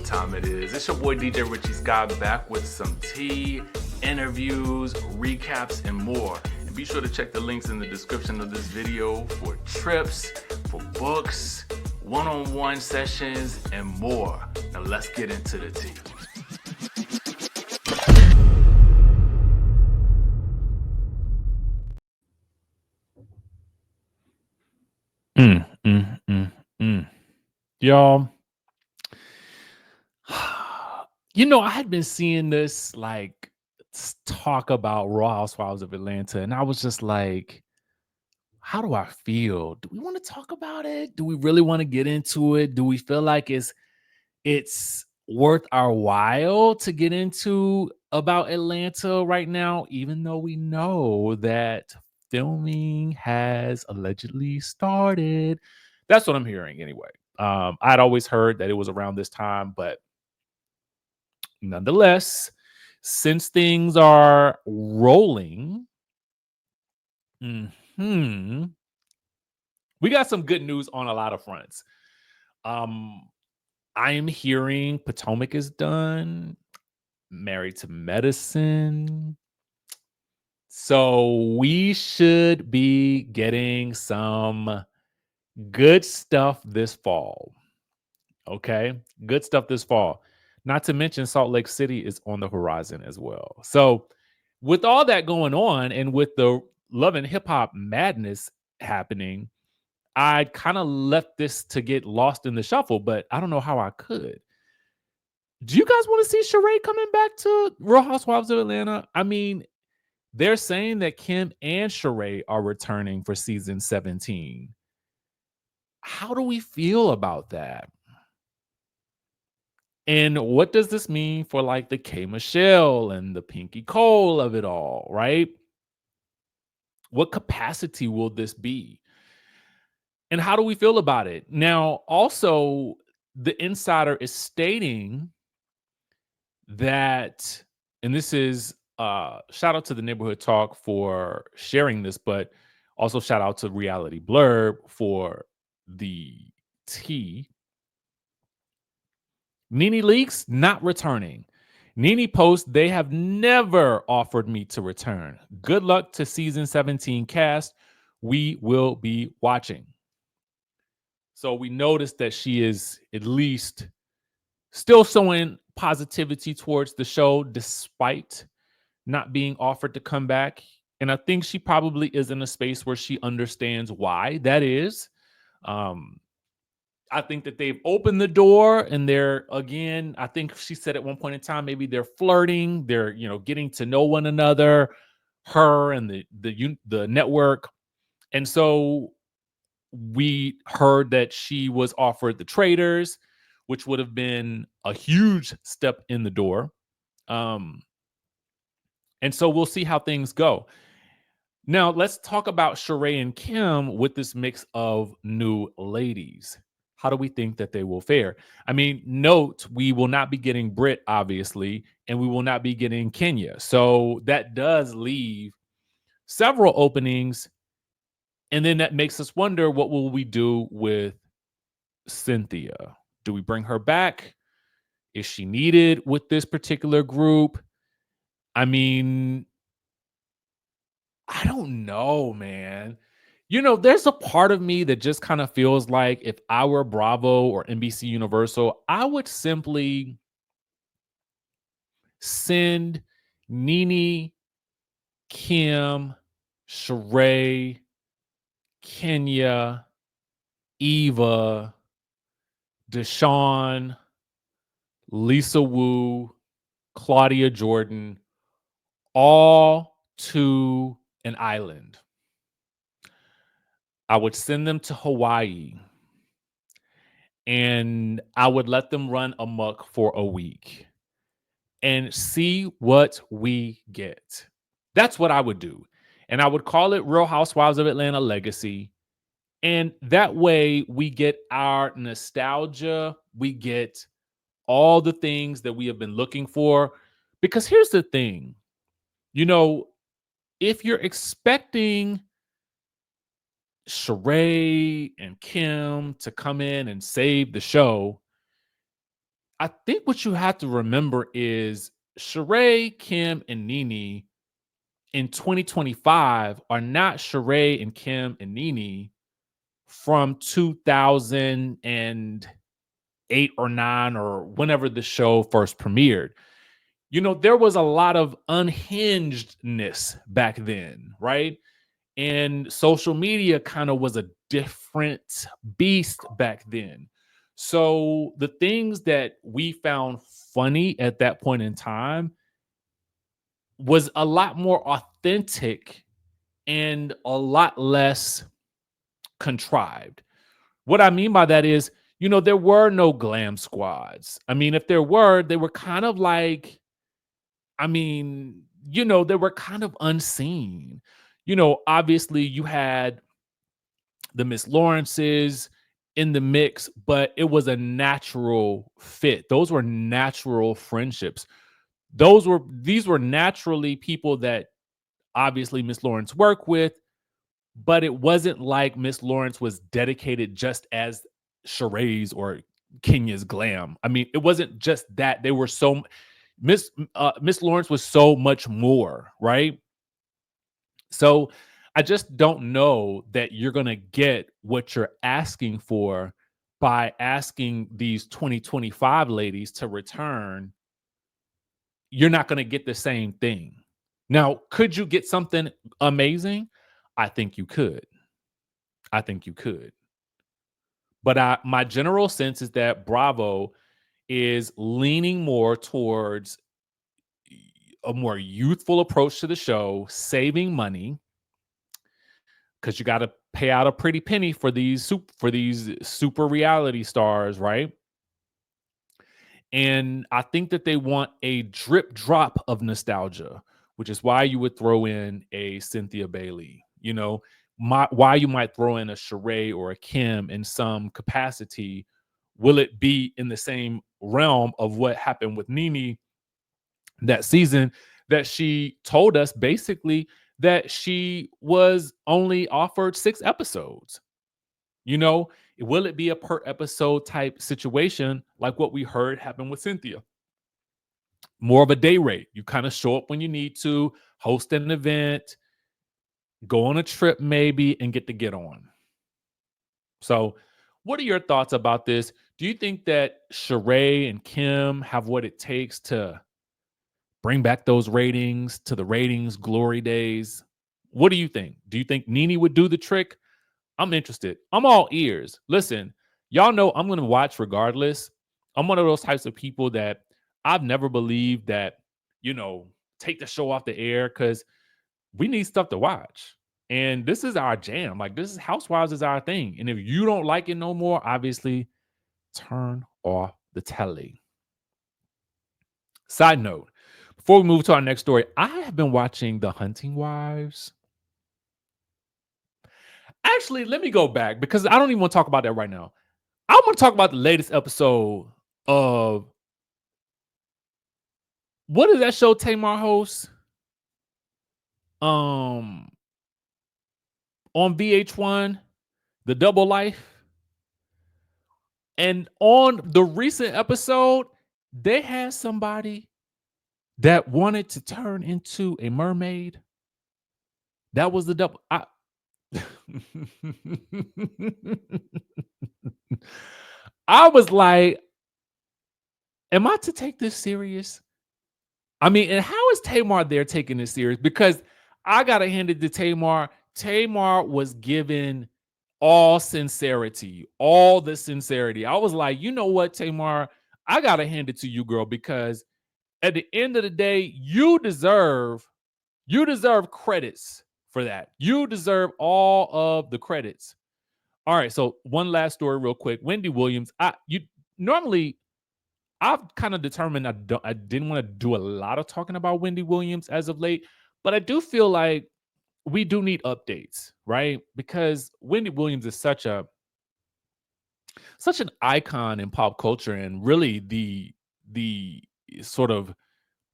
time it is. It's your boy DJ RichieSkye back with some tea, interviews, recaps, and more. And be sure to check the links in the description of this video for trips, for books, one-on-one sessions, and more. Now let's get into the tea. Y'all, I had been seeing this talk about Raw Housewives of Atlanta, and I was just like, how do I feel? Do we want to talk about it? Do we really want to get into it? Do we feel like it's worth our while to get into about Atlanta right now, even though we know that filming has allegedly started? That's what I'm hearing anyway. I'd always heard that it was around this time, but nonetheless, since things are rolling, we got some good news on a lot of fronts. I am hearing Potomac is done, Married to Medicine. So we should be getting some good stuff this fall. Okay, good stuff this fall. Not to mention Salt Lake City is on the horizon as well. So with all that going on and with the Love and Hip Hop madness happening, I kind of left this to get lost in the shuffle, but I don't know how I could. Do you guys want to see Sheree coming back to Real Housewives of Atlanta? I mean, they're saying that Kim and Sheree are returning for season 17. How do we feel about that? And what does this mean for like the K Michelle and the Pinky Cole of it all, right? What capacity will this be? And how do we feel about it? Now, also, the insider is stating that, and this is shout out to the Neighborhood Talk for sharing this, but also shout out to Reality Blurb for the tea. Nene leaks not returning. Nene posts, they have never offered me to return. Good luck to season 17 cast. We will be watching. So we noticed that she is at least still showing positivity towards the show despite not being offered to come back. And I think she probably is in a space where she understands why that is. I think that they've opened the door and they're, again, I think she said at one point in time, maybe they're flirting, they're, getting to know one another, her and the network. And so we heard that she was offered the Traders, which would have been a huge step in the door. And so we'll see how things go. Now, let's talk about Sheree and Kim with this mix of new ladies. How do we think that they will fare? I mean, note, we will not be getting Britt, obviously, and we will not be getting Kenya. So that does leave several openings. And then that makes us wonder, what will we do with Cynthia? Do we bring her back? Is she needed with this particular group? I mean, I don't know, man. There's a part of me that just kind of feels like if I were Bravo or NBC Universal, I would simply send Nene, Kim, Sheree, Kenya, Eva, Deshaun, Lisa Wu, Claudia Jordan, all to an island. I would send them to Hawaii and I would let them run amok for a week and see what we get. That's what I would do. And I would call it Real Housewives of Atlanta Legacy. And that way we get our nostalgia. We get all the things that we have been looking for. Because here's the thing, if you're expecting Sheree and Kim to come in and save the show, I think what you have to remember is Sheree, Kim, and Nene in 2025 are not Sheree and Kim and Nene from 2008 or 9 or whenever the show first premiered. There was a lot of unhingedness back then, right? And social media kind of was a different beast back then. So the things that we found funny at that point in time was a lot more authentic and a lot less contrived. What I mean by that is, there were no glam squads. I mean, if there were, they were kind of like, they were kind of unseen. Obviously you had the Miss Lawrences in the mix, but it was a natural fit. Those were natural friendships. These were naturally people that obviously Miss Lawrence worked with, but it wasn't like Miss Lawrence was dedicated just as Sheree's or Kenya's glam. I mean, it wasn't just that. They were so Miss Lawrence was so much more, right? So I just don't know that you're going to get what you're asking for by asking these 2025 ladies to return. You're not going to get the same thing. Now, could you get something amazing? I think you could. I think you could. But my general sense is that Bravo is leaning more towards a more youthful approach to the show, saving money, because you got to pay out a pretty penny for these super reality stars, right? And I think that they want a drip drop of nostalgia, which is why you would throw in a Cynthia Bailey, why you might throw in a Sheree or a Kim in some capacity. Will it be in the same realm of what happened with Nene that season, that she told us basically that she was only offered 6 episodes? Will it be a per episode type situation like what we heard happen with Cynthia? More of a day rate. You kind of show up when you need to, host an event, go on a trip maybe, and get on. So, what are your thoughts about this? Do you think that Sheree and Kim have what it takes to bring back those ratings to the ratings glory days? What do you think? Do you think Nene would do the trick? I'm interested. I'm all ears. Listen, y'all know I'm going to watch regardless. I'm one of those types of people that I've never believed that, take the show off the air, because we need stuff to watch. And this is our jam. Like, this is Housewives is our thing. And if you don't like it no more, obviously turn off the telly. Side note, before we move to our next story, I have been watching The Hunting Wives. Actually, let me go back because I don't even want to talk about that right now. I want to talk about the latest episode of, what is that show Tamar hosts? On VH1, The Double Life. And on the recent episode, they had somebody that wanted to turn into a mermaid. That was the double. I was like, am I to take this serious? I mean, and how is Tamar there taking this serious? Because I got to hand it to Tamar. Tamar was given all sincerity, all the sincerity. I was like, you know what, Tamar? I got to hand it to you, girl, because at the end of the day, you deserve credits for that. You deserve all of the credits. All right, so one last story real quick. Wendy Williams, normally I've kind of determined I didn't want to do a lot of talking about Wendy Williams as of late, but I do feel like we do need updates, right? Because Wendy Williams is such an icon in pop culture, and really the sort of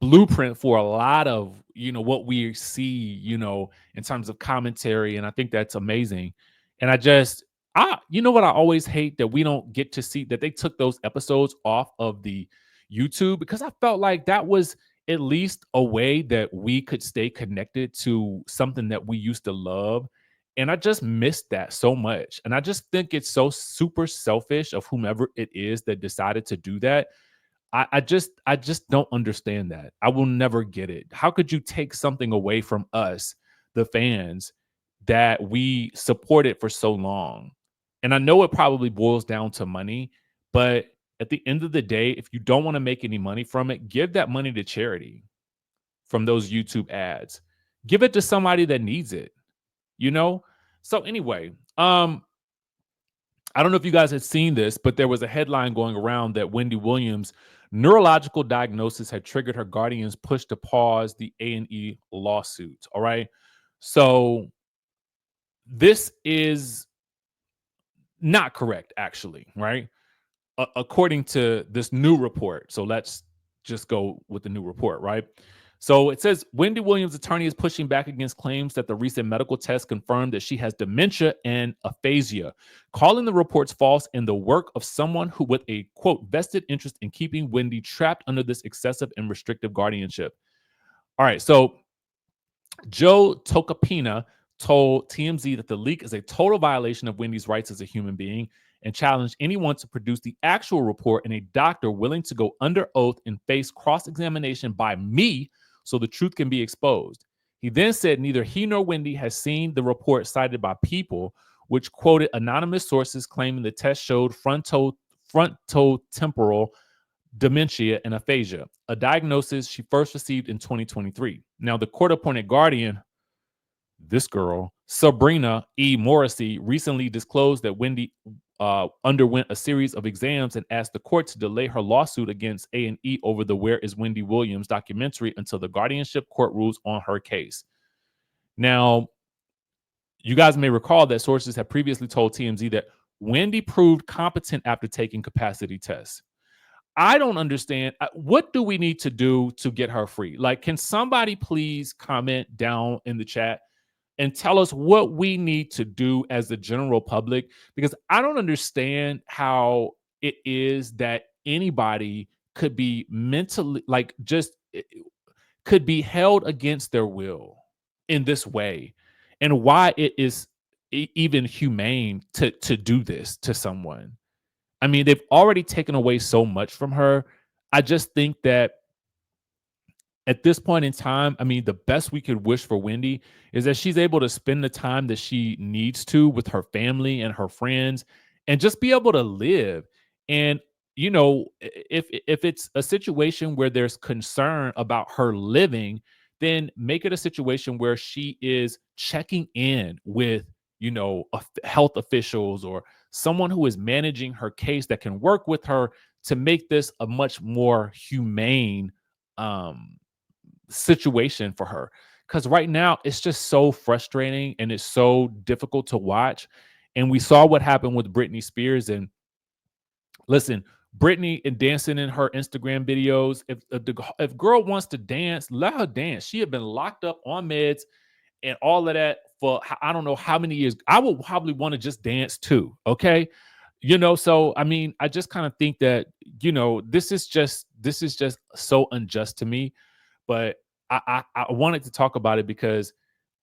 blueprint for a lot of what we see in terms of commentary, and I think that's amazing. And You know what I always hate that we don't get to see that they took those episodes off of the YouTube, because I felt like that was at least a way that we could stay connected to something that we used to love. And I just missed that so much. And I just think it's so super selfish of whomever it is that decided to do that. I just don't understand that. I will never get it. How could you take something away from us, the fans, that we supported for so long? And I know it probably boils down to money, but at the end of the day, if you don't want to make any money from it, give that money to charity from those YouTube ads. Give it to somebody that needs it, you know? So anyway, I don't know if you guys had seen this, but there was a headline going around that Wendy Williams' neurological diagnosis had triggered her guardian's push to pause the A&E lawsuit. All right. So this is not correct, actually, right? According to this new report. So let's just go with the new report, right? So it says Wendy Williams' attorney is pushing back against claims that the recent medical test confirmed that she has dementia and aphasia, calling the reports false and the work of someone who, with a quote, vested interest in keeping Wendy trapped under this excessive and restrictive guardianship. All right. So Joe Tocopina told TMZ that the leak is a total violation of Wendy's rights as a human being and challenged anyone to produce the actual report and a doctor willing to go under oath and face cross-examination by me so the truth can be exposed. He then said neither he nor Wendy has seen the report cited by People, which quoted anonymous sources claiming the test showed frontotemporal dementia and aphasia, a diagnosis she first received in 2023. Now, the court appointed guardian, this girl, Sabrina E. Morrissey, recently disclosed that Wendy underwent a series of exams and asked the court to delay her lawsuit against A&E over the Where is Wendy Williams documentary until the guardianship court rules on her case. Now, you guys may recall that sources have previously told TMZ that Wendy proved competent after taking capacity tests. I don't understand. What do we need to do to get her free? Like, can somebody please comment down in the chat and tell us what we need to do as the general public? Because I don't understand how it is that anybody could be mentally, like, just could be held against their will in this way, and why it is even humane to do this to someone. I mean, they've already taken away so much from her. I just think that at this point in time, I mean, the best we could wish for Wendy is that she's able to spend the time that she needs to with her family and her friends and just be able to live. And, you know, if it's a situation where there's concern about her living, then make it a situation where she is checking in with, you know, health officials or someone who is managing her case that can work with her to make this a much more humane um situation for her, because right now it's just so frustrating and it's so difficult to watch. And we saw what happened with Britney Spears. And listen, Britney and dancing in her Instagram videos, if girl wants to dance, let her dance. She had been locked up on meds and all of that for I don't know how many years. I would probably want to just dance too. Okay. You know, so I mean, I just kind of think that, you know, this is just so unjust to me. But I wanted to talk about it because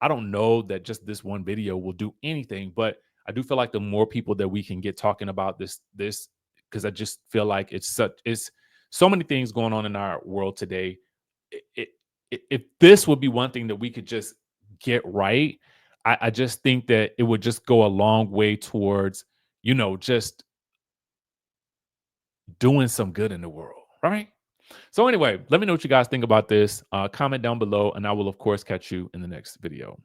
I don't know that just this one video will do anything, but I do feel like the more people that we can get talking about this, because I just feel like it's so many things going on in our world today. It, if this would be one thing that we could just get right, I just think that it would just go a long way towards, you know, just doing some good in the world, right? So anyway, let me know what you guys think about this. Comment down below, and I will, of course, catch you in the next video.